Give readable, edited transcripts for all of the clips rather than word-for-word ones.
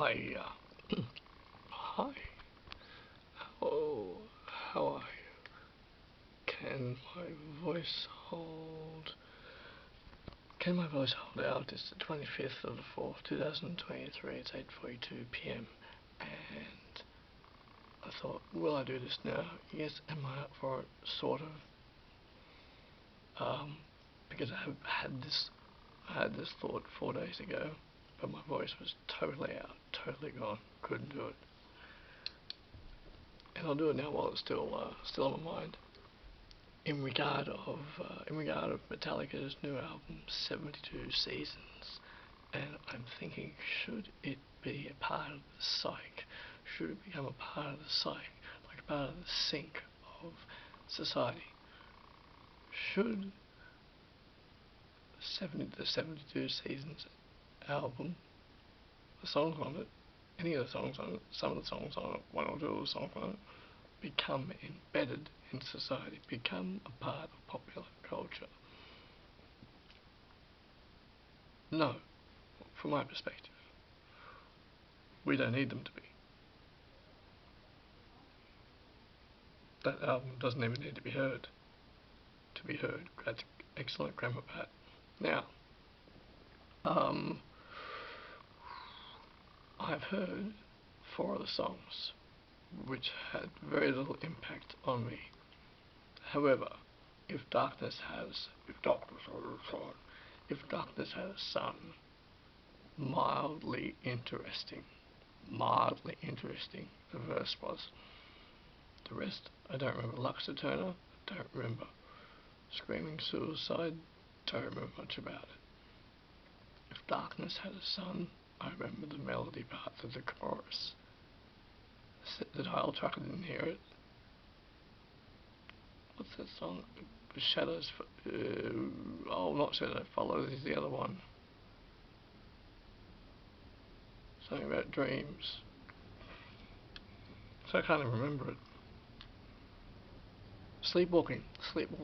Hi, hi. Oh, how are you? Can my voice hold? Can my voice hold out? It's the 25th of the 4th, 2023. It's 8:42 p.m. And I thought, will I do this now? Yes. Am I up for it? Sort of. Because I had this thought 4 days ago, but my voice was totally out, totally gone. Couldn't do it. And I'll do it now while it's still on my mind. In regard of Metallica's new album, 72 Seasons, and I'm thinking, should it be a part of the psyche? Should it become a part of the psyche, like a part of the sync of society? Should the 72 Seasons album, the songs on it, any of the songs on it, some of the songs on it, one or two of the songs on it, become embedded in society, become a part of popular culture? No, from my perspective, we don't need them to be. That album doesn't even need to be heard. That's excellent grammar, Pat. Now, I've heard four of the songs, which had very little impact on me. However, if darkness has a sun, mildly interesting, the verse was. The rest, I don't remember. Luxor Turner, don't remember. Screaming Suicide, don't remember much about it. If darkness had a sun, I remember the melody part of the chorus. The title track, I didn't hear it. What's that song? Shadows, not Shadow Follows is the other one. Something about dreams. So I can't even remember it. Sleepwalking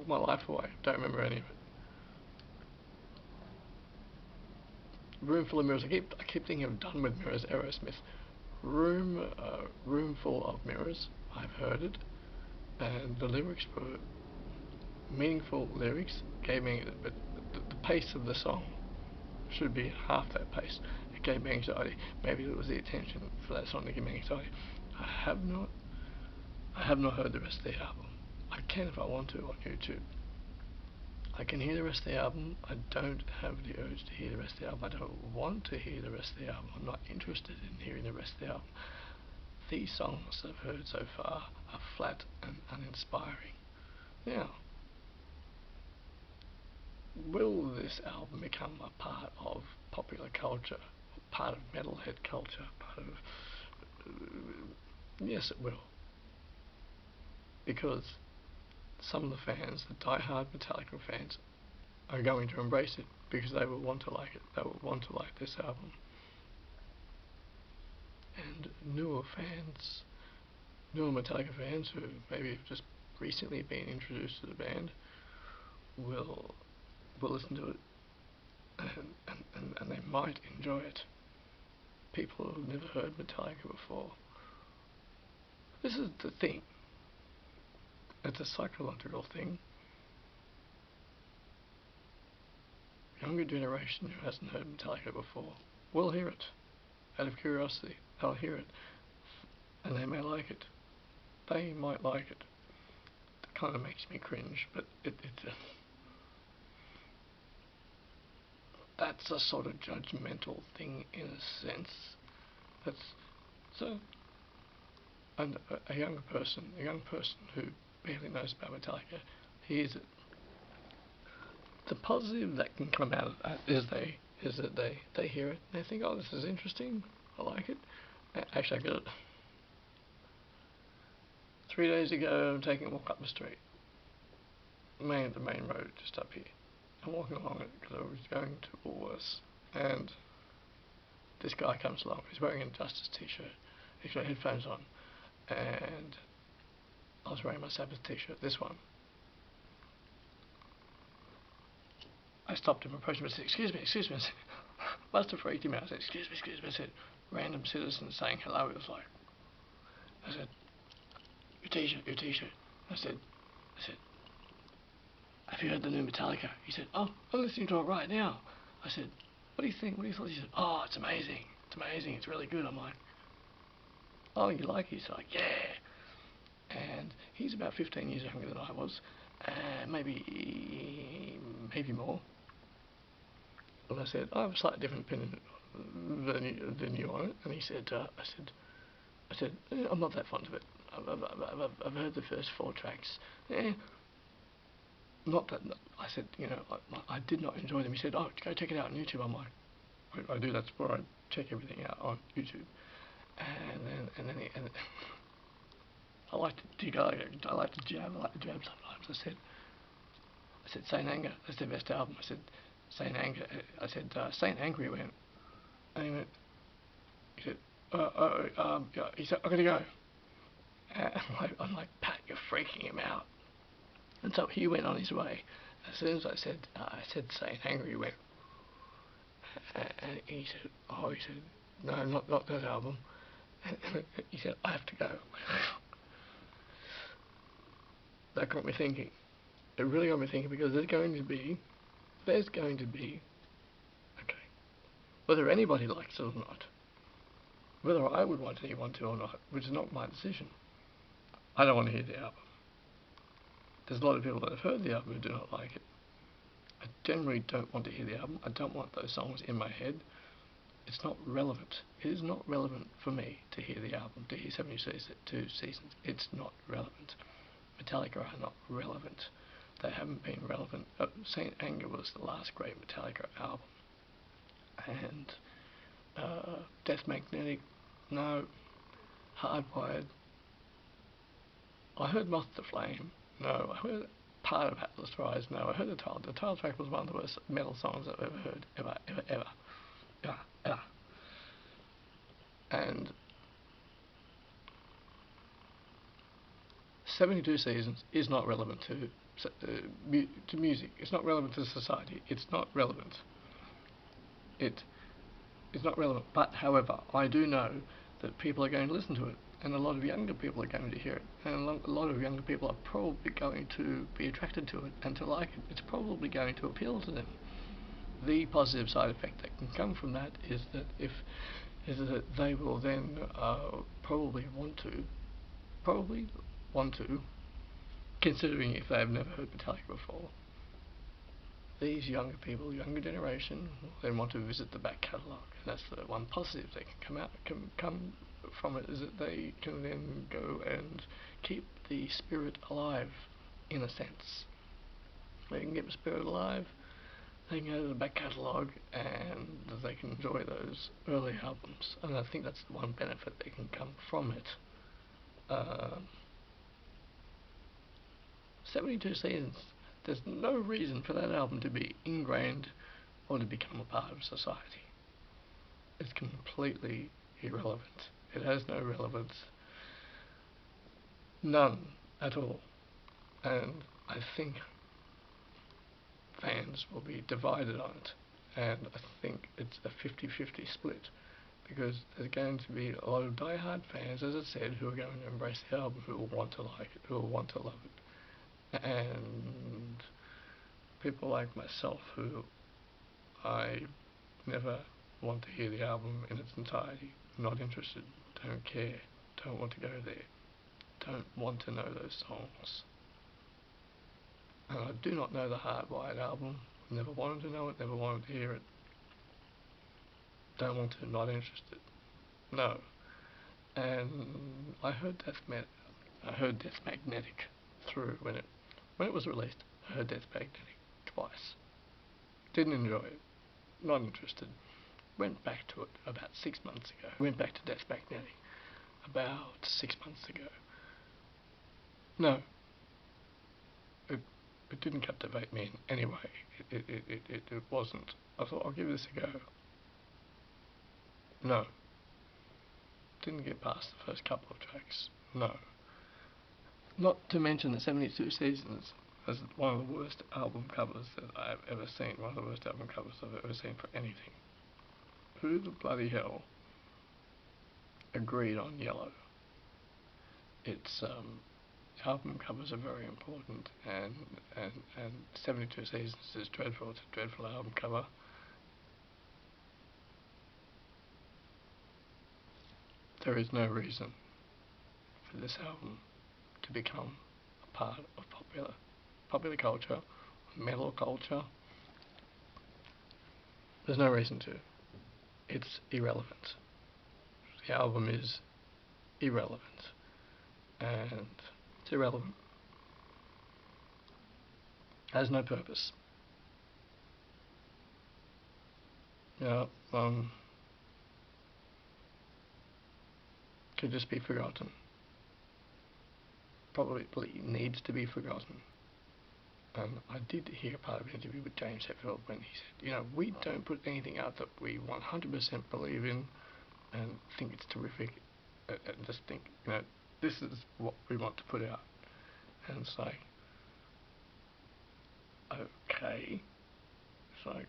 my life away. Don't remember any of it. Room Full of Mirrors. I keep thinking of Done with Mirrors, Aerosmith. Room Full of Mirrors. I've heard it, and the lyrics were meaningful lyrics. Gave me, but the pace of the song should be half that pace. It gave me anxiety. Maybe it was the attention for that song to give me anxiety. I have not heard the rest of the album. I can if I want to on YouTube. I can hear the rest of the album. I don't have the urge to hear the rest of the album. I don't want to hear the rest of the album. I'm not interested in hearing the rest of the album. These songs I've heard so far are flat and uninspiring. Now, will this album become a part of popular culture, part of metalhead culture, yes, it will. Because some of the fans, the die-hard Metallica fans, are going to embrace it because they will want to like it. They will want to like this album. And newer Metallica fans who maybe have just recently been introduced to the band will listen to it and they might enjoy it. People who have never heard Metallica before. This is the thing. It's a psychological thing. Younger generation who hasn't heard Metallica before will hear it. Out of curiosity, they'll hear it. And they may like it. They might like it. It kind of makes me cringe, but that's a sort of judgmental thing in a sense. That's so. And a young person who barely knows about Metallica hears it. The positive that can come out of that is that they hear it and they think, oh, this is interesting. I like it. Actually, I got it. 3 days ago, I'm taking a walk up the street. The main road just up here. I'm walking along it because I was going to Woolworths, and this guy comes along. He's wearing a Justice t-shirt. He's got headphones on, and I was wearing my Sabbath t-shirt, this one. I stopped him, approached him, and said, excuse me. Must have freaked him out. I said, excuse me. I said, random citizen saying hello. It was like, I said, your t-shirt, your t-shirt. I said, have you heard the new Metallica? He said, oh, I'm listening to it right now. I said, what do you think? What do you think? He said, oh, it's amazing. It's amazing. It's really good. I'm like, oh, you like it? He's like, yeah. And he's about 15 years younger than I was, maybe more. And I said, I have a slightly different opinion than you on it. And he said, I said, I'm not that fond of it. I've heard the first 4 tracks. Eh, not that. I said, I did not enjoy them. He said, oh, go check it out on YouTube. I'm like, I do. That's where I check everything out on YouTube. And I like to dig. I like to jab. I like to jab sometimes. I said, Saint Anger. That's their best album. I said, Saint Anger. I said, Saint Angry went. And he went. He said, yeah. He said, I'm gonna go. And I'm like, Pat, you're freaking him out. And so he went on his way. As soon as I said Saint Angry, he went. And he said, no, not that album. And he said, I have to go. That got me thinking. It really got me thinking, because there's going to be, okay, whether anybody likes it or not, whether I would want anyone to or not, which is not my decision. I don't want to hear the album. There's a lot of people that have heard the album who do not like it. I generally don't want to hear the album. I don't want those songs in my head. It's not relevant. It is not relevant for me to hear the album, to hear 72 Seasons. It's not relevant. Metallica are not relevant. They haven't been relevant. Saint Anger was the last great Metallica album. And Death Magnetic, no. Hardwired, I heard Moth to Flame, no. I heard part of Atlas Rise, no. I heard the title. The title track was one of the worst metal songs I've ever heard. Ever. And 72 Seasons is not relevant to music. It's not relevant to society. It's not relevant. It is not relevant. But, however, I do know that people are going to listen to it, and a lot of younger people are going to hear it, and a lot of younger people are probably going to be attracted to it and to like it. It's probably going to appeal to them. The positive side effect that can come from that is that they will then probably want to, considering if they have never heard Metallica before, these younger people, younger generation, will then want to visit the back catalogue. And that's the one positive that can come from it, is that they can then go and keep the spirit alive, in a sense. They can keep the spirit alive. They can go to the back catalogue and they can enjoy those early albums. And I think that's the one benefit that can come from it. 72 Seasons, there's no reason for that album to be ingrained or to become a part of society. It's completely irrelevant. It has no relevance. None at all. And I think fans will be divided on it. And I think it's a 50-50 split, because there's going to be a lot of die-hard fans, as I said, who are going to embrace the album, who will want to like it, who will want to love it. And people like myself, who I never want to hear the album in its entirety, not interested, don't care, don't want to go there, don't want to know those songs. And I do not know the Hardwired album, never wanted to know it, never wanted to hear it, don't want to, not interested, no. And I heard Death Magnetic through when it was released. I heard Death Magnetic twice. Didn't enjoy it, not interested. Went back to it about 6 months ago. Went back to Death Magnetic about 6 months ago. No, it didn't captivate me in any way. It wasn't. I thought, I'll give this a go. No. Didn't get past the first couple of tracks. No. Not to mention that 72 Seasons has one of the worst album covers that I've ever seen. One of the worst album covers I've ever seen for anything. Who the bloody hell agreed on yellow. It's album covers are very important, and 72 Seasons is dreadful. It's a dreadful album cover. There is no reason for this album to become a part of popular culture, metal culture. There's no reason to. It's irrelevant. The album is irrelevant, and it's irrelevant. Has no purpose. Yeah, could just be forgotten. Probably needs to be forgotten. I did hear part of an interview with James Hetfield when he said, we don't put anything out that we 100% believe in and think it's terrific, and just think, this is what we want to put out. And it's like, okay. It's like,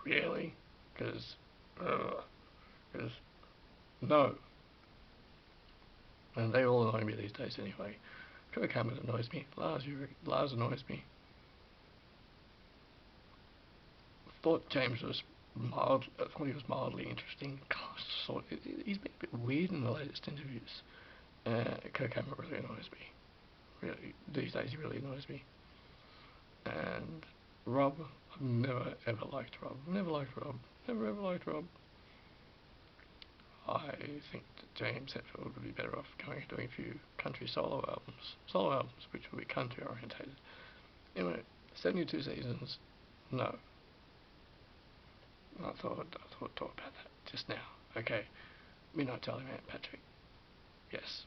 really? Because no. And they all annoy me these days anyway. Kirk Hammett annoys me. Lars annoys me. Thought James was thought he was mildly interesting. Gosh, he's been a bit weird in the latest interviews. Kirk Hammett really annoys me. Really, these days he really annoys me. And Rob, I've never ever liked Rob. Never liked Rob. Never ever liked Rob. I think that James Hetfield would be better off going and doing a few country solo albums which would be country orientated. Anyway, 72 Seasons, no. I thought I'd talk about that just now. Okay, Midnight Telly Man, Patrick. Yes.